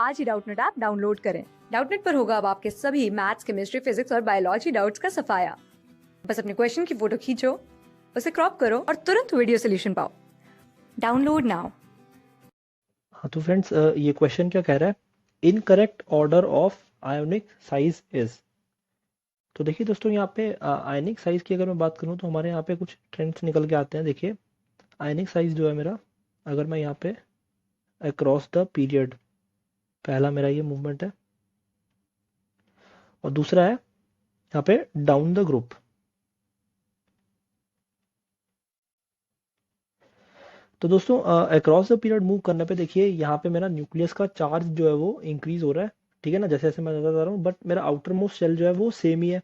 आज ही Doubtnut app download करें। Doubtnut पर होगा अब आपके सभी मैथ्स, केमिस्ट्री, फिजिक्स और बायोलॉजी डाउट्स का सफाया। बस अपने क्वेश्चन की फोटो खींचो, उसे क्रॉप करो और तुरंत वीडियो सोल्यूशन पाओ। Download now. हाँ तो फ्रेंड्स ये क्वेश्चन क्या कह रहा है, incorrect order of ionic size is. तो देखिए दोस्तों, यहाँ पे आयनिक साइज की अगर मैं बात करूँ तो हमारे यहाँ पे कुछ ट्रेंड्स निकल के आते हैं। देखिए आयनिक साइज जो है मेरा, अगर मैं यहाँ पे अक्रॉस द पीरियड, पहला मेरा ये मूवमेंट है, और दूसरा है यहाँ पे डाउन द ग्रुप। तो दोस्तों अक्रॉस द पीरियड मूव करने पे देखिए यहाँ पे मेरा न्यूक्लियस का चार्ज जो है वो इंक्रीज हो रहा है, ठीक है ना, जैसे जैसे मैं जाता जा रहा हूँ, बट मेरा आउटर मोस्ट शेल जो है वो सेम ही है,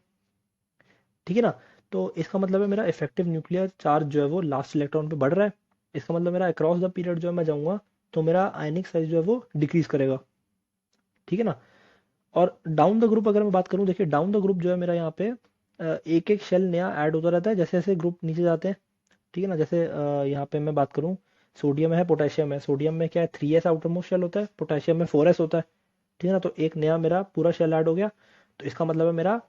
ठीक है ना। तो इसका मतलब है मेरा इफेक्टिव न्यूक्लियर चार्ज जो है वो लास्ट इलेक्ट्रॉन पे बढ़ रहा है। इसका मतलब मेरा अक्रॉस द पीरियड जो है मैं जाऊंगा तो मेरा आयनिक साइज जो है वो डिक्रीज करेगा, ठीक है ना। और डाउन द ग्रुप अगर मैं बात करूं, देखिए डाउन द ग्रुप जो है मेरा यहाँ पे एक एक शेल नया ऐड होता रहता है जैसे जैसे ग्रुप नीचे जाते हैं, ठीक है ना। जैसे यहाँ पे मैं बात करूँ, सोडियम है, पोटेशियम है। सोडियम में क्या है, 3s आउटर मोस्ट शेल होता है, पोटेशियम में 4s होता है, ठीक है ना। तो एक नया मेरा पूरा शेल ऐड हो गया, तो इसका मतलब है मेरा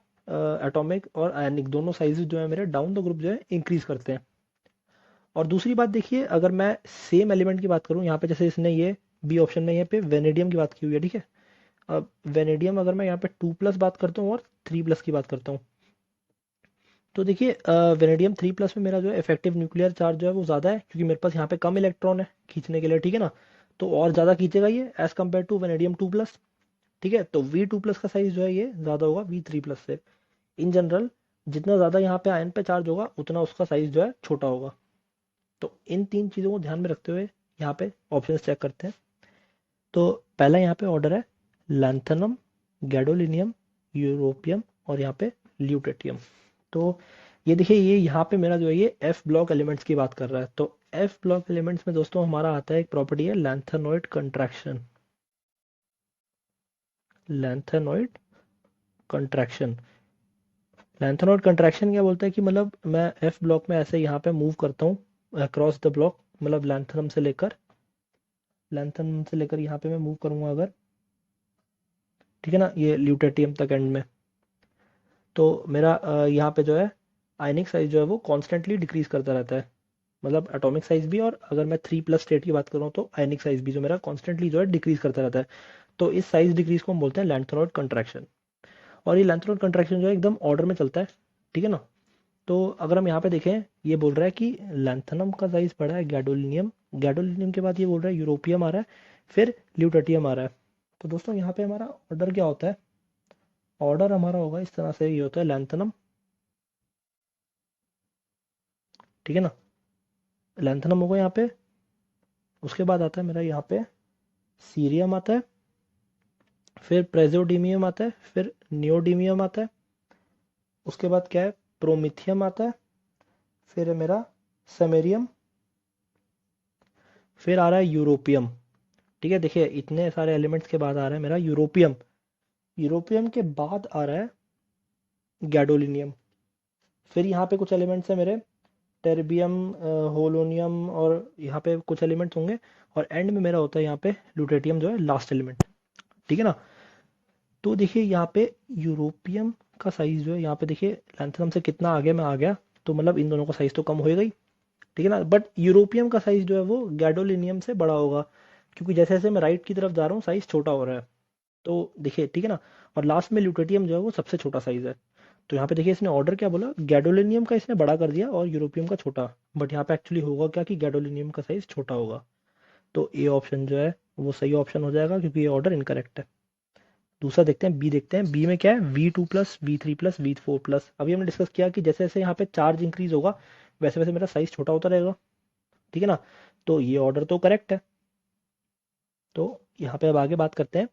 एटॉमिक और आयनिक दोनों साइजेस जो है मेरे डाउन द ग्रुप जो है इंक्रीज करते हैं। और दूसरी बात देखिए, अगर मैं सेम एलिमेंट की बात करूं, यहाँ पे जैसे इसने ये बी ऑप्शन में यहाँ पे वेनेडियम की बात की हुई है, ठीक है। अब वेनेडियम अगर मैं यहाँ पे 2+ बात करता हूँ और 3+ की बात करता हूँ, तो देखिए वेनेडियम 3+ में मेरा जो है इफेक्टिव न्यूक्लियर चार्ज जो है वो ज़्यादा है, क्योंकि मेरे पास यहाँ पे कम इलेक्ट्रॉन है खींचने के लिए, ठीक है ना। तो और ज़्यादा खींचेगा ये एज कम्पेयर टू वेनेडियम 2+, ठीक है। तो V2+ का साइज जो है ये ज़्यादा होगा V3+ से। इन जनरल जितना ज़्यादा यहाँ पे आयन पे चार्ज होगा उतना उसका साइज जो है छोटा होगा। तो इन तीन चीज़ों को ध्यान में रखते हुए यहाँ पे ऑप्शन चेक करते हैं। तो पहला यहाँ पे ऑर्डर है लैंथनम, गैडोलिनियम, यूरोपियम और यहाँ पे ल्यूटेटियम। तो ये देखिए, ये यहाँ पे मेरा जो है ये एफ ब्लॉक एलिमेंट्स की बात कर रहा है। तो एफ ब्लॉक एलिमेंट्स में दोस्तों हमारा आता है एक प्रॉपर्टी है lanthanoid contraction. Lanthanoid contraction, lanthanoid contraction क्या बोलता है कि मतलब मैं एफ ब्लॉक में ऐसे यहाँ पे मूव करता हूँ अक्रॉस द ब्लॉक, मतलब लैंथनम से लेकर यहाँ पे मैं मूव करूंगा अगर, ठीक है ना, ये ल्यूटेटियम तक एंड में, तो मेरा यहाँ पे जो है आयनिक साइज जो है वो कॉन्स्टेंटली डिक्रीज करता रहता है, मतलब एटॉमिक साइज भी, और अगर मैं 3+ स्टेट की बात करूँ तो आयनिक साइज भी जो मेरा कॉन्स्टेंटली जो है डिक्रीज करता रहता है। तो इस साइज डिक्रीज को हम बोलते हैं लैंथेनॉइड कंट्रैक्शन। और ये लैंथेनॉइड कंट्रैक्शन जो है एकदम ऑर्डर में चलता है, ठीक है ना। तो अगर हम यहाँ पे देखें, ये बोल रहा है कि लैंथनम का साइज बढ़ा है गैडोलिनियम, गैडोलिनियम के बाद ये बोल रहा है यूरोपियम आ रहा है, फिर ल्यूटेटियम आ रहा है। तो दोस्तों यहाँ पे हमारा ऑर्डर क्या होता है, ऑर्डर हमारा होगा इस तरह से, ये होता है लैंथनम, ठीक है ना, लैंथनम होगा यहाँ पे। उसके बाद आता है मेरा यहाँ पे सीरियम आता है, फिर प्रेजोडीमियम आता है, फिर नियोडीमियम आता है। उसके बाद क्या है, प्रोमिथियम आता है, फिर है मेरा समेरियम, फिर आ रहा है यूरोपियम, ठीक है। देखिए इतने सारे एलिमेंट्स के बाद आ रहा है मेरा यूरोपियम, यूरोपियम के बाद आ रहा है गैडोलिनियम। फिर यहाँ पे कुछ एलिमेंट्स है मेरे टेरबियम, होलोनियम, और यहाँ पे कुछ एलिमेंट्स होंगे, और एंड में मेरा होता है यहाँ पे ल्यूटेटियम जो है लास्ट एलिमेंट, ठीक है ना। तो देखिए यहाँ पे यूरोपियम का साइज जो है, यहाँ पे देखिए लैंथनम से कितना आगे मैं आ गया, तो मतलब इन दोनों का साइज तो कम होएगा ही, ठीक है ना। बट यूरोपियम का साइज जो है वो गैडोलिनियम से बड़ा होगा, क्योंकि जैसे जैसे मैं राइट की तरफ जा रहा हूँ साइज छोटा हो रहा है। तो देखिए, ठीक है ना। और लास्ट में ल्यूटेटियम जो है वो सबसे छोटा साइज है। तो यहाँ पे देखिए इसने ऑर्डर क्या बोला, गैडोलिनियम का इसने बड़ा कर दिया और यूरोपियम का छोटा, बट यहाँ पे एक्चुअली होगा क्या कि गैडोलिनियम का साइज छोटा होगा। तो ए ऑप्शन जो है वो सही ऑप्शन हो जाएगा, क्योंकि ये ऑर्डर इनकरेक्ट है। दूसरा देखते हैं, बी देखते हैं। बी में क्या है, V2+, V3+, V4+। अभी हमने डिस्कस किया कि जैसे जैसे यहाँ पे चार्ज इंक्रीज होगा वैसे वैसे मेरा साइज छोटा होता रहेगा, ठीक है ना। तो ये ऑर्डर तो करेक्ट है। तो यहाँ पे अब आगे बात करते हैं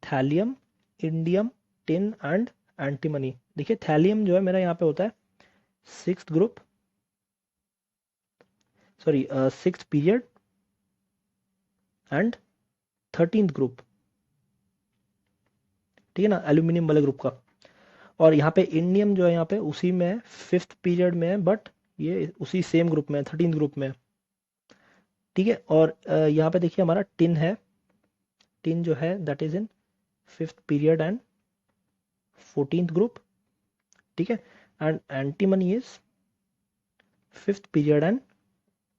thallium, indium, tin and antimony. देखिए थैलियम जो है मेरा यहाँ पे होता है sixth group, sorry sixth period and 13th group, ठीक है ना, एल्यूमिनियम वाले ग्रुप का। और यहाँ पे इंडियम जो है यहाँ पे उसी में 5th पीरियड में है, बट ये उसी सेम ग्रुप में है, 13th ग्रुप में है, ठीक है। और यहाँ पे देखिए हमारा टिन है टिन जो है that is in 5th period and 14th group, ठीक है, and antimony is 5th period and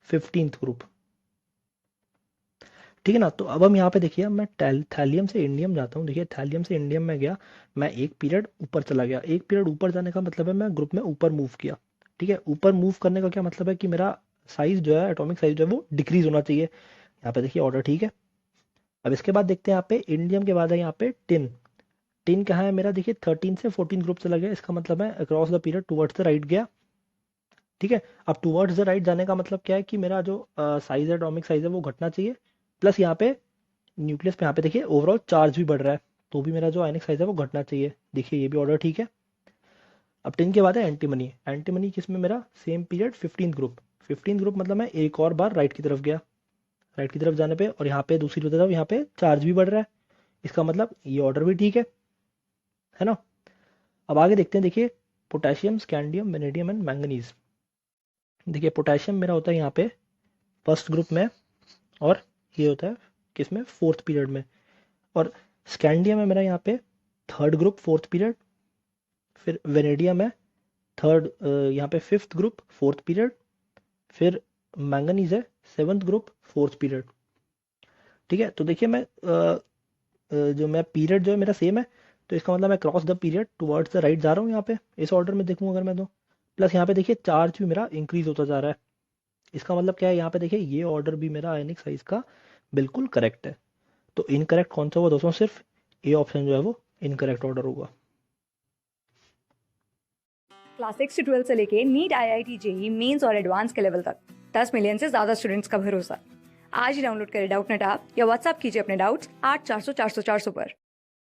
15th group, ठीक है ना। तो अब हम यहाँ पे देखिए, मैं थैलियम से इंडियम जाता हूँ। देखिए थैलियम से इंडियम में गया, मैं एक पीरियड ऊपर चला गया। एक पीरियड ऊपर जाने का मतलब है मैं ग्रुप में ऊपर मूव किया, ठीक है। ऊपर मूव करने का क्या मतलब है कि मेरा साइज जो है, एटॉमिक साइज जो है वो डिक्रीज होना चाहिए। यहाँ पे देखिए ऑर्डर, ठीक है। अब इसके बाद देखते हैं यहाँ पे इंडियम के बाद है यहाँ पे टिन। टिन कहाँ है मेरा, देखिए 13 से 14 ग्रुप चला गया, इसका मतलब है across the period towards the right गया, ठीक है। अब टुवर्ड्स द राइट जाने का मतलब क्या है कि मेरा जो साइज है, एटॉमिक साइज है वो घटना चाहिए, प्लस यहाँ पे न्यूक्लियस पे यहाँ पे देखिए ओवरऑल चार्ज भी बढ़ रहा है, तो भी मेरा जो आयनिक साइज है वो घटना चाहिए। देखिए ये भी ऑर्डर ठीक है। अब 10 के बाद है एंटीमनी। एंटीमनी किसमें, मेरा सेम पीरियड 15 ग्रुप। 15 ग्रुप मतलब मैं एक और बार राइट की तरफ गया, राइट की तरफ जाने पे और यहाँ पे दूसरी तरफ यहाँ पे चार्ज भी बढ़ रहा है, इसका मतलब ये ऑर्डर भी ठीक है ना। अब आगे देखते हैं, देखिए potassium, scandium, vanadium and manganese. देखिए पोटेशियम मेरा होता है यहाँ पे फर्स्ट ग्रुप में, और ये होता है किसमें, 4th पीरियड में। और स्कैंडियम है मेरा यहाँ पे 3rd ग्रुप 4th पीरियड। फिर वेनेडियम है थर्ड यहाँ पे 5th ग्रुप 4th पीरियड। फिर मैंगनीज है 7th ग्रुप 4th पीरियड, ठीक है। तो देखिए मैं जो मैं पीरियड जो है मेरा सेम है, तो इसका मतलब मैं cross the period towards the right जा रहा हूँ। यहाँ पे इस ऑर्डर में देखूँ अगर मैं, तो प्लस यहाँ पे देखिए चार्ज भी मेरा इंक्रीज होता जा रहा है, इसका मतलब क्या है, यहाँ पे देखिए ये ऑर्डर भी मेरा आयनिक साइज का बिल्कुल करेक्ट है। तो इनकरेक्ट कौन सा हुआ दोस्तों, सिर्फ ए ऑप्शन जो है वो इनकरेक्ट ऑर्डर होगा। क्लास 6 से 12 से लेके नीट, IIT, जेई मेंस और एडवांस के लेवल तक 10 मिलियन से ज्यादा स्टूडेंट्स का भरोसा। आज ही डाउनलोड करें डाउटनेट ऐप या व्हाट्सएप कीजिए अपने डाउट्स 8400 400 400 पर।